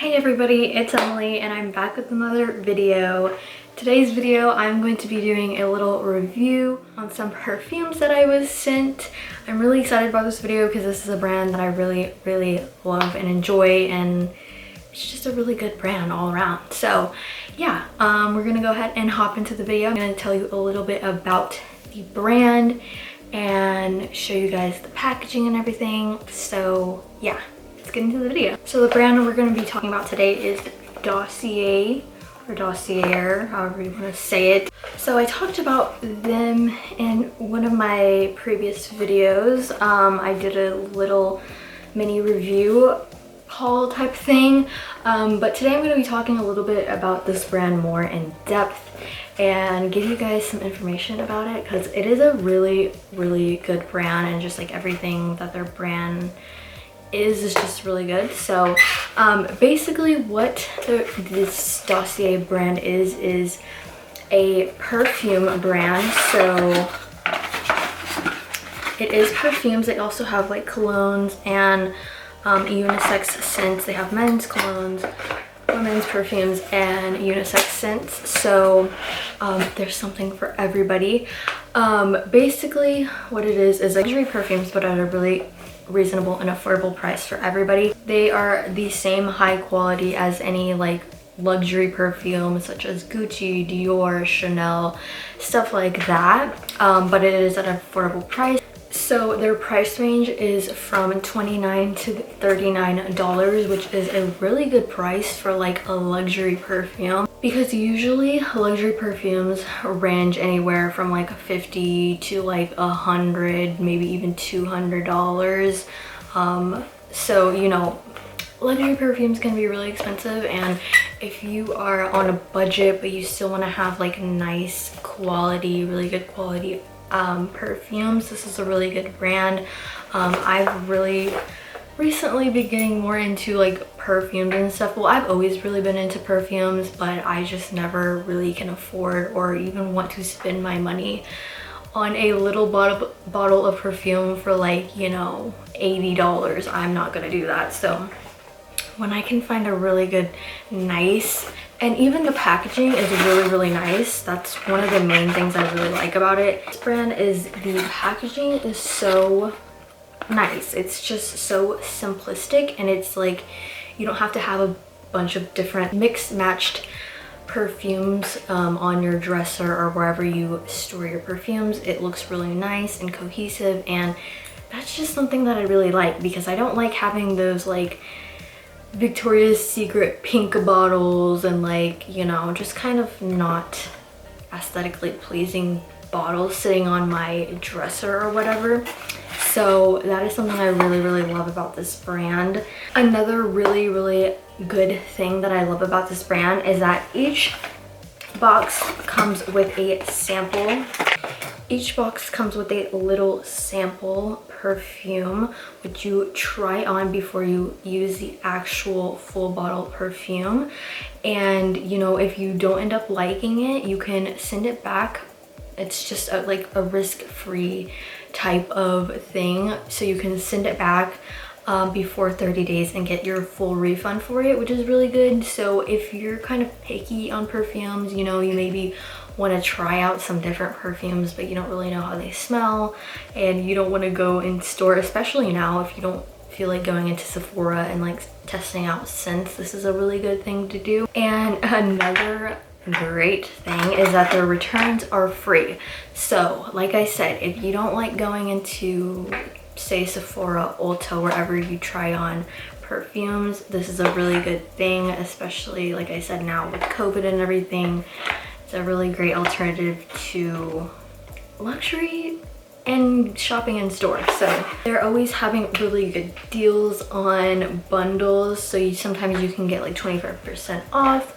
Hey everybody, it's Emily and I'm back with another video. Today's video I'm going to be doing a little review on some perfumes that I was sent. I'm really excited about this video because this is a brand that I really love and enjoy, and it's just a really good brand all around. So yeah, we're gonna go ahead and hop into the video. I'm gonna tell you a little bit about the brand and show you guys the packaging and everything. So yeah, let's get into the video. So the brand we're going to be talking about today is Dossier, or Dossier, however you want to say it. So I talked about them in one of my previous videos. I did a little mini review haul type thing, but today I'm going to be talking a little bit about this brand more in depth and give you guys some information about it, because it is a really good brand, and just like everything that their brand is just really good. So basically what this Dossier brand is a perfume brand. So it is perfumes. They also have like colognes and unisex scents. They have men's colognes, women's perfumes, and unisex scents. So there's something for everybody. Basically what it is luxury perfumes, but at a really reasonable and affordable price for everybody. They are the same high quality as any like luxury perfume such as Gucci, Dior, Chanel, stuff like that, but it is at an affordable price. So their price range is from $29 to $39, which is a really good price for like a luxury perfume, because usually luxury perfumes range anywhere from like $50 to like $100, maybe even $200. So you know, luxury perfumes can be really expensive, and if you are on a budget but you still want to have like nice quality, really good quality perfumes, this is a really good brand. I've really recently been getting more into like perfumes and stuff. Well, I've always really been into perfumes, but I just never really can afford or even want to spend my money on a little bottle of perfume for like, you know, $80. I'm not gonna do that. So when I can find a really good, nice, and even the packaging is really nice. That's one of the main things I really like about it. This brand is, the packaging is so nice. It's just so simplistic, and it's like you don't have to have a bunch of different mixed matched perfumes on your dresser or wherever you store your perfumes. It looks really nice and cohesive, and that's just something that I really like, because I don't like having those like Victoria's Secret pink bottles and like, you know, just kind of not aesthetically pleasing bottles sitting on my dresser or whatever. So that is something I really love about this brand. Another really good thing that I love about this brand is that each box comes with a sample. Each box comes with a little sample perfume, which you try on before you use the actual full bottle perfume. And you know, if you don't end up liking it, you can send it back. It's just like a risk-free type of thing, so you can send it back before 30 days and get your full refund for it, which is really good. So if you're kind of picky on perfumes, you know, you maybe want to try out some different perfumes but you don't really know how they smell, and you don't want to go in store, especially now if you don't feel like going into Sephora and like testing out scents, this is a really good thing to do. And another great thing is that their returns are free. So like I said, if you don't like going into, say, Sephora, Ulta, wherever you try on perfumes, this is a really good thing, especially like I said, now with COVID and everything. It's a really great alternative to luxury and shopping in stores. So they're always having really good deals on bundles, so sometimes you can get like 25% off.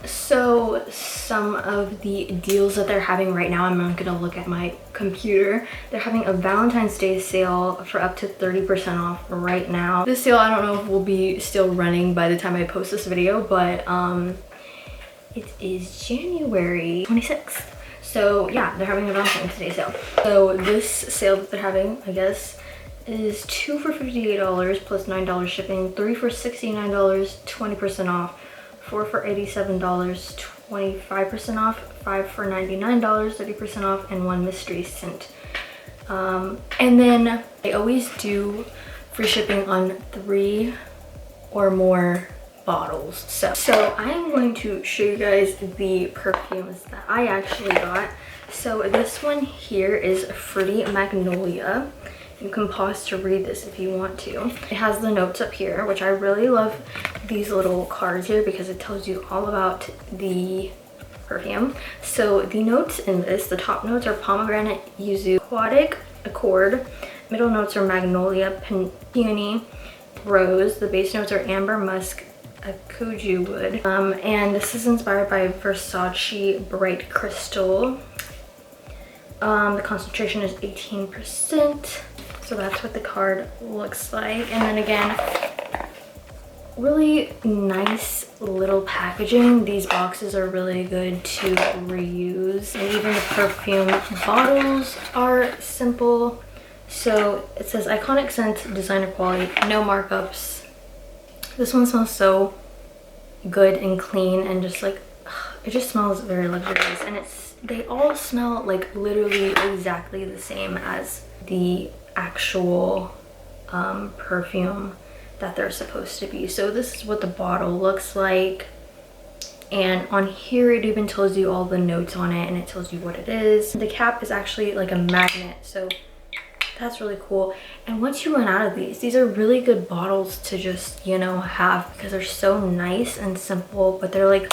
So some of the deals that they're having right now, I'm not gonna look at my computer. They're having a Valentine's Day sale for up to 30% off right now. This sale, I don't know if will be still running by the time I post this video, but it is January 26th. So yeah, they're having a Valentine's Day sale. So this sale that they're having, I guess, is 2 for $58 plus $9 shipping, 3 for $69, 20% off, 4 for $87, 25% off, 5 for $99, 30% off, and 1 mystery scent. And then I always do free shipping on 3 or more bottles. So I am going to show you guys the perfumes that I actually got. So this one here is Fruity Magnolia. You can pause to read this if you want to. It has the notes up here, which I really love these little cards here because it tells you all about the perfume. So the notes in this, the top notes are pomegranate, yuzu, aquatic, accord. Middle notes are magnolia, peony, rose. The base notes are amber, musk, akuju wood. And this is inspired by Versace Bright Crystal. The concentration is 18%. So that's what the card looks like. And then again, really nice little packaging. These boxes are really good to reuse. And even the perfume bottles are simple. So it says iconic scent, designer quality, no markups. This one smells so good and clean and just like, it just smells very luxurious. And they all smell like literally exactly the same as the actual perfume that they're supposed to be. So this is what the bottle looks like, and on here it even tells you all the notes on it and it tells you what it is. The cap is actually like a magnet, so that's really cool. And once you run out of these are really good bottles to just, you know, have because they're so nice and simple, but they're like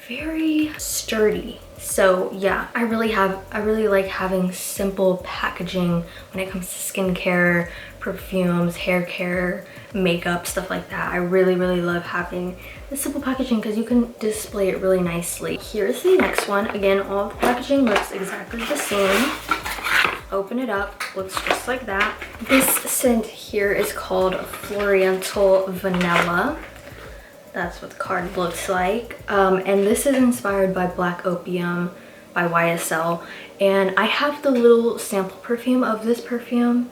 very sturdy. So yeah, I really like having simple packaging when it comes to skincare, perfumes, hair care, makeup, stuff like that. I really love having the simple packaging because you can display it really nicely. Here's the next one. Again, all the packaging looks exactly the same. Open it up, looks just like that. This scent here is called Floriental Vanilla. That's what the card looks like. And this is inspired by Black Opium by YSL. And I have the little sample perfume of this perfume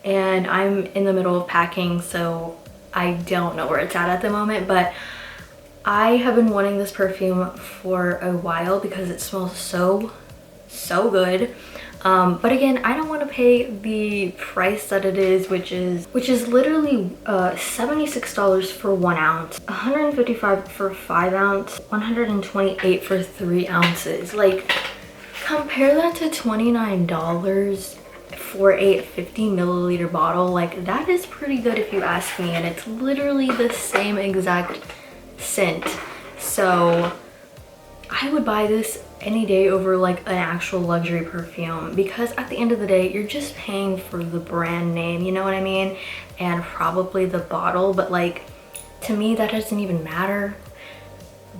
and I'm in the middle of packing, so I don't know where it's at the moment, but I have been wanting this perfume for a while because it smells so good. But again, I don't want to pay the price that it is, which is literally $76 for 1 ounce, $155 for 5 ounce, $128 for 3 ounces. Like, compare that to $29 for a 50 milliliter bottle. Like, that is pretty good if you ask me, and it's literally the same exact scent. So I would buy this any day over like an actual luxury perfume, because at the end of the day you're just paying for the brand name, you know what I mean, and probably the bottle, but like, to me that doesn't even matter.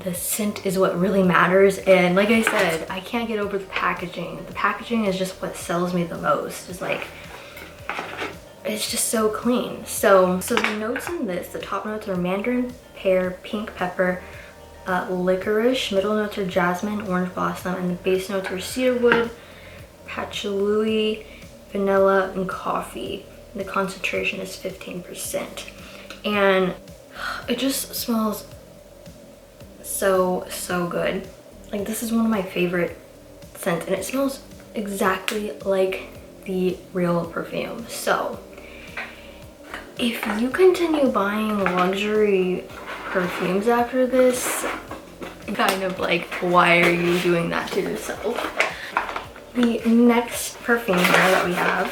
The scent is what really matters. And like I said, I can't get over the packaging. The packaging is just what sells me the most. It's like, it's just so clean. So the notes in this, the top notes are mandarin, pear, pink pepper, licorice. Middle notes are jasmine, orange blossom, and the base notes are cedarwood, patchouli, vanilla, and coffee. The concentration is 15%. And it just smells so good. Like, this is one of my favorite scents, and it smells exactly like the real perfume. So if you continue buying luxury perfumes after this, kind of like, why are you doing that to yourself? The next perfume here that we have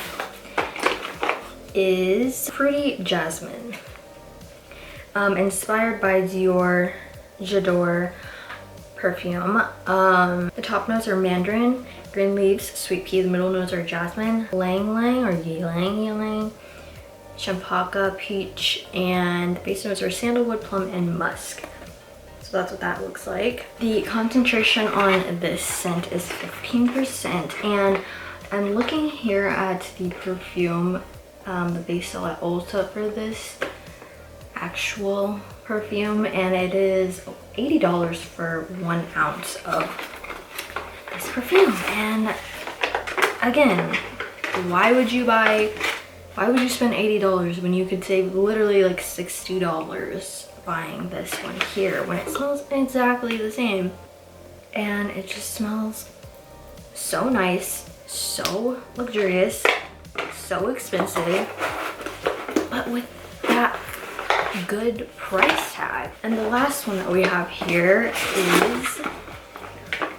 is Fruity Jasmine, inspired by Dior J'adore perfume. The top notes are mandarin, green leaves, sweet pea. The middle notes are jasmine, ylang ylang or ylang, champaca, peach, and the base notes are sandalwood, plum, and musk. So that's what that looks like. The concentration on this scent is 15%, and I'm looking here at the perfume they sell at Ulta for this actual perfume, and it is $80 for 1 ounce of this perfume. And again, why would you buy Why would you spend $80 when you could save literally like $60 buying this one here when it smells exactly the same? And it just smells so nice, so luxurious, so expensive, but with that good price tag. And the last one that we have here is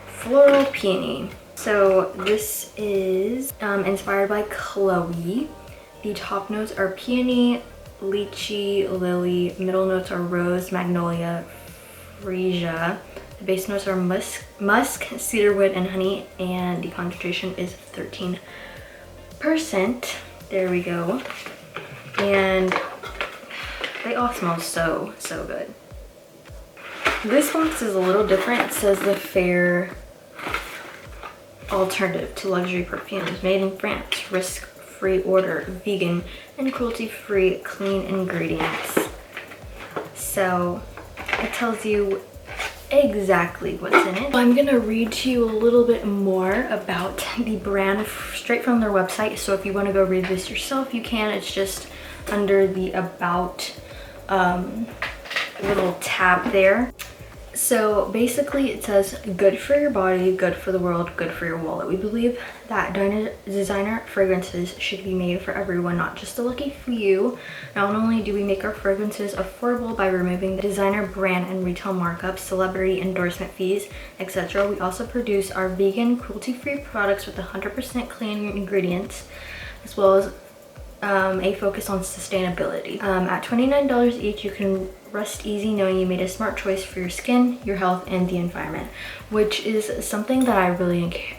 Floral Peony. So this is inspired by Chloe. The top notes are peony, lychee, lily. Middle notes are rose, magnolia, freesia. The base notes are musk, cedarwood, and honey. And the concentration is 13%. There we go. And they all smell so, so good. This box is a little different. It says the fair alternative to luxury perfumes, made in France, risk-free order, vegan and cruelty-free, clean ingredients. So it tells you exactly what's in it. I'm gonna read to you a little bit more about the brand straight from their website. So if you want to go read this yourself, you can. It's just under the about little tab there. So basically it says good for your body, good for the world, good for your wallet. We believe that designer fragrances should be made for everyone, not just the lucky few. Not only do we make our fragrances affordable by removing the designer brand and retail markups, celebrity endorsement fees, etc., we also produce our vegan, cruelty-free products with 100% clean ingredients, as well as a focus on sustainability. At $29 each, you can rest easy knowing you made a smart choice for your skin, your health, and the environment, which is something that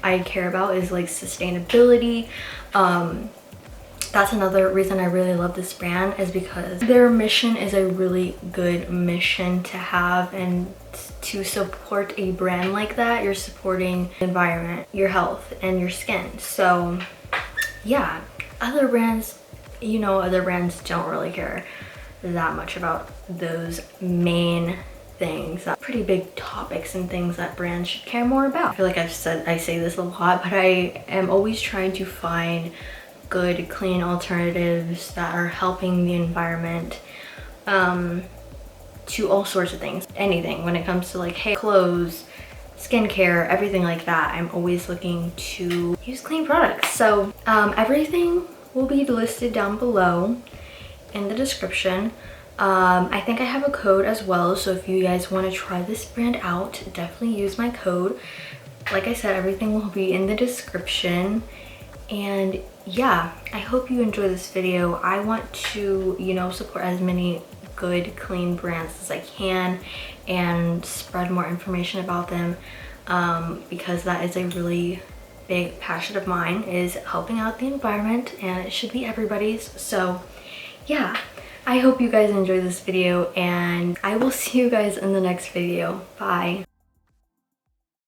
I care about, is like sustainability. That's another reason I really love this brand, is because their mission is a really good mission to have, and to support a brand like that, you're supporting the environment, your health, and your skin. So yeah, other brands, you know, other brands don't really care that much about those main things, pretty big topics and things that brands should care more about. I feel like I say this a lot, but I am always trying to find good, clean alternatives that are helping the environment, to all sorts of things. Anything when it comes to like hair, clothes, skincare, everything like that. I'm always looking to use clean products. So everything will be listed down below in the description. I think I have a code as well, so if you guys want to try this brand out, definitely use my code. Like I said, everything will be in the description. And yeah, I hope you enjoy this video. I want to, you know, support as many good, clean brands as I can and spread more information about them, because that is a really big passion of mine, is helping out the environment, and it should be everybody's. So yeah, I hope you guys enjoyed this video, and I will see you guys in the next video. Bye.